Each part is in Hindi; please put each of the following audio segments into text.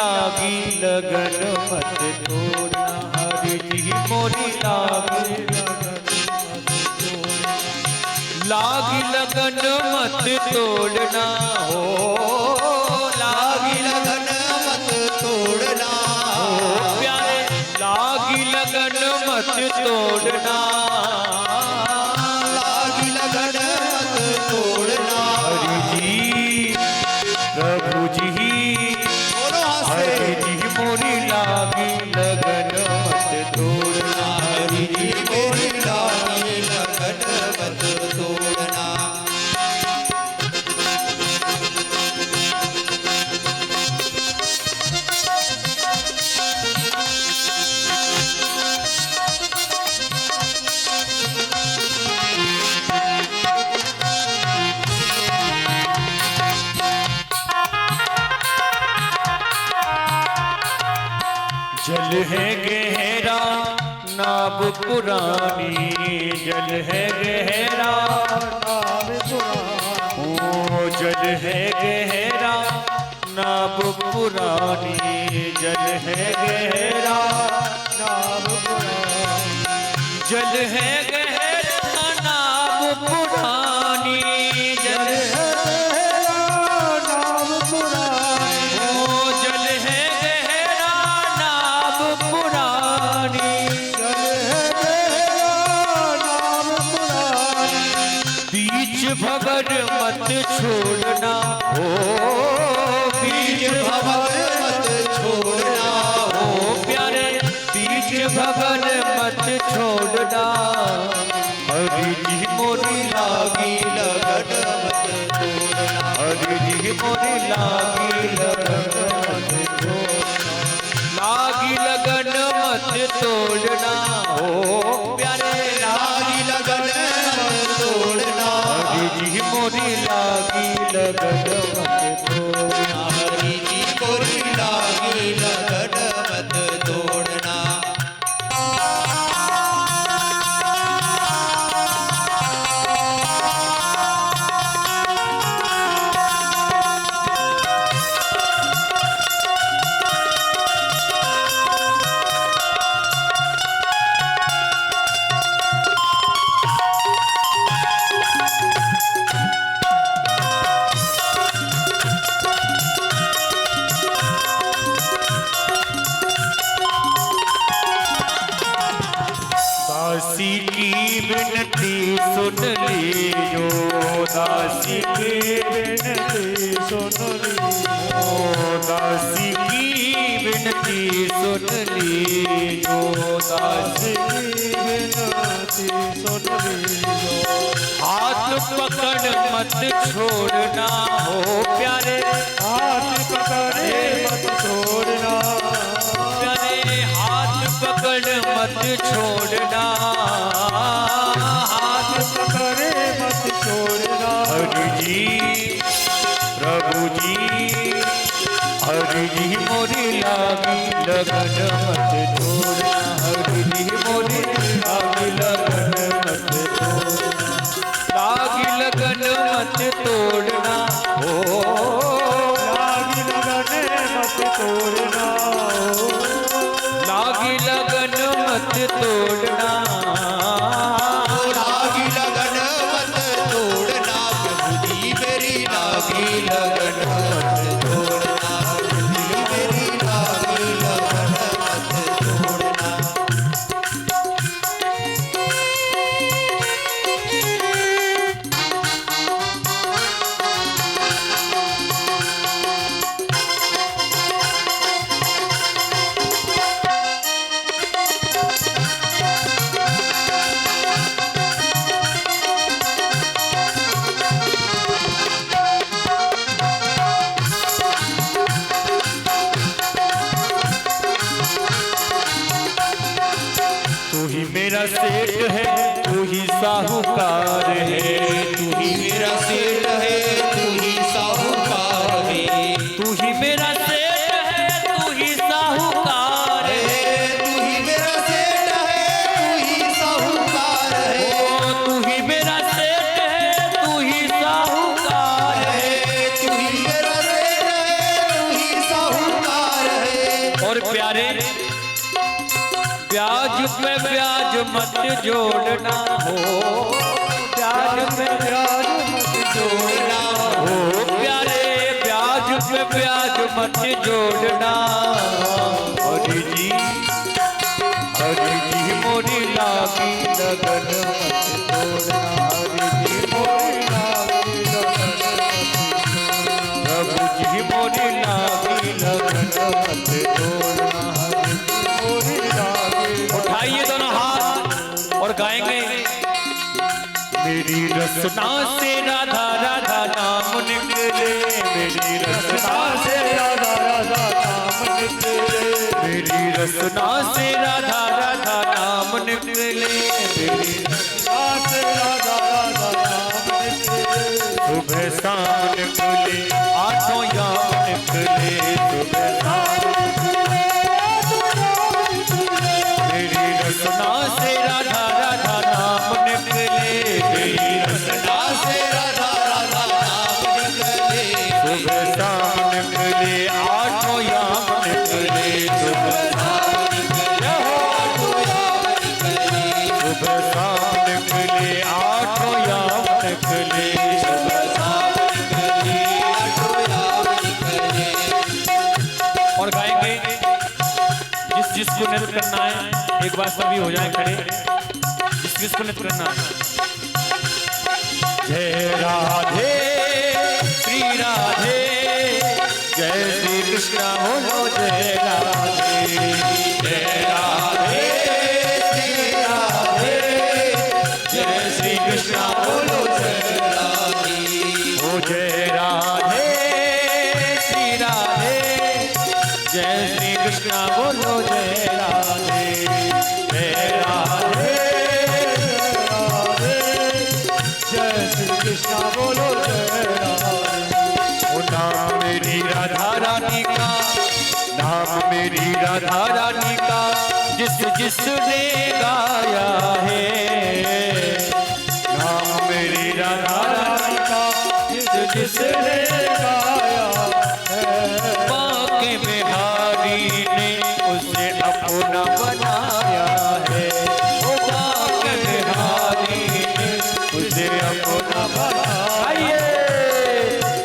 लागी लगन मत तोड़ना, हरि जी मोरी लागी लागी लगन मत तोड़ना हो, लागी लगन मत तोड़ना हो प्यारे, लागी लगन मत तोड़ना, लागी लगन मत तोड़ना। हरि जी प्रभु जी हरि जी मोरी लागी लगन मत तोड़ना, हरि जी मोरी लागी लगन मत तोड़ना। जल है गहरा नाव पुरानी, जल है गहरा नाव पुरानी, ओ जल है गहरा नाव पुरानी, जल है गहरा नाव पुरानी, जल है गहरा नाव पुरानी, जल है गहरा नाव पुरानी, ओ जल है पुरानी, जल है गहरा नाव पुरानी। बीच भंवर मत छोड़ना हो, बीच भंवर मत छोड़ना हो प्यारे, बीच भंवर मत छोड़ना। हरि जी मोरी लागी लगन मत तोड़ना, हरि जी मोरी लागी लगन मत तोड़ना, लागी लगन मत तोड़ना हो प्यारे, लागी लगन मत तोड़ना। हरि जी मोरी लागी लगन मत तोड़ना, हरि जी मोरी लागी लगन मत तोड़ना। दासी की विनती सुन लीजो, दासी की विनती सुन लीजो, दासी की विनती सुन लीजो, दासी की विनती सुन लीजो। हाथ पकड़ मत छोड़ना हो प्यारे, हाथ पकड़े मत छोड़ना प्यारे, हाथ पकड़ मत छोड़ना, हाथ पकड़े मत छोड़ना। हरि जी प्रभु जी हरि जी मोरी लागी लगन मत छोड़ना, हरि जी मोरी लागी लगन मत छोड़ना, लागी लगन मत तोड़ना हो, लागी लगन मत तोड़ना हो, लागी लगन मत तोड़ना, लागी लगन मत तोड़ना। प्रभु जी मेरी लागी लगन मत तोड़ना, प्रभु जी मेरी लागी लगन मत तोड़ना। मेरा सेठ है तू ही साहूकार है, तू ही मेरा सेठ है तू ही साहूकार है, तू ही मेरा सेठ है तू ही साहूकार है, तू ही मेरा सेठ है तू ही साहूकार है, तू ही मेरा सेठ है तू ही साहूकार है, तू ही मेरा सेठ है तू ही साहूकार है, और प्यारे ब्याज पे ब्याज मत जोड़ना हो, ब्याज पे ब्याज मत जोड़ना हो प्यारे, ब्याज पे ब्याज मत जोड़ना। हरि जी मोरी लागी लगन मत छोड़ना, हरि जी मोरी लागी लगन प्रभु जी मोरी लागी लगन मत छोड़ना, हरि जी मोरी लागी। उठाइए दोनों हाथ और गाएंगे। मेरी रसना से राधा राधा नाम निकले, मेरी रसना से राधा राधा नाम निकले, मेरी रसना से राधा राधा नाम निकले, मेरी रसना से राधा राधा नाम निकले। सुबह शाम निकले आठों याम निकले, सुबह शाम मेरी रसना से राधा राधा नाम निकले, मेरी रसना से राधा राधा नाम निकले। सुबह शाम निकले आठों याम निकले, सुबह शाम निकले आठों याम निकले, सुबह शाम निकले आठों याम निकले, सुबह शाम निकले आठों याम निकले। और गाएंगे जिसको नृत्य करना है एक बार सभी हो जाए खड़े, जिसको नृत्य करना है। जय राधे श्री राधे, जय श्री कृष्ण बोलो जय राधे, जय राधे श्री राधे, जय श्री कृष्ण बोलो जय राधे। ओ जय राधे श्री राधे, जय श्री कृष्ण बोलो जय राधे, जय राधे जय श्री कृष्ण बोलो जय राधे। ओ नाम मेरी राधा रानी का, नाम मेरी राधा रानी का जिसने गाया है, नाम मेरी राधा रानी का जिसने गाया है। बांके बिहारी ने उसे अपना बनाया है, ओ बांके बिहारी ने उसे अपना बनाया।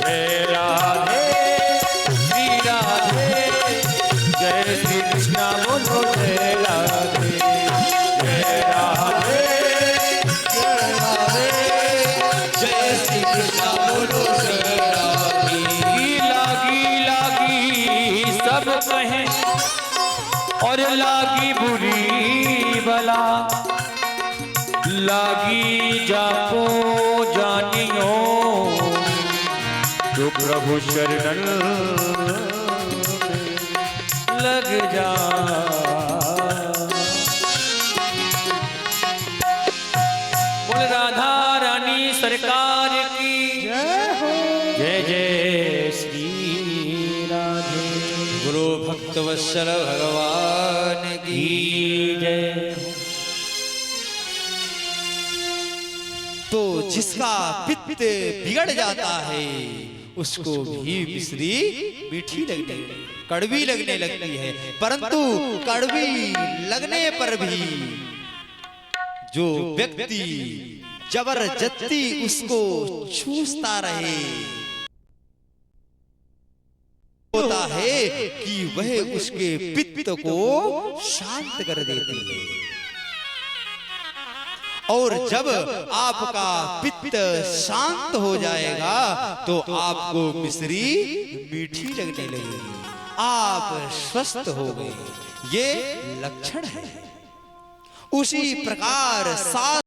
जय राधे श्री राधे, जय श्री कृष्ण बोलो जय राधे, जय राधे जय राधे, जय श्री कृष्ण बोलो जय राधे। लागी लागी सब कहें और लागी बुरी बला, लागी जापो जानियो जो प्रभु शरण लग जा। बोल राधा रानी सरकार की जय हो, जय जय श्री राधे। गुरु भक्त वत्सल भगवान की जय। तो जिसका पित्त बिगड़ जाता है उसको भी मिश्री मीठी लगने कड़वी लगने लगती है, परंतु कड़वी लगने पर भी जो व्यक्ति जबरदस्ती उसको चूसता रहे होता है कि वह उसके पित्त को शांत कर देती है। और जब आपका पित्त शांत हो जाएगा तो आपको मिश्री मीठी लगने लगेगी, आप स्वस्थ हो गए, ये लक्षण है। उसी प्रकार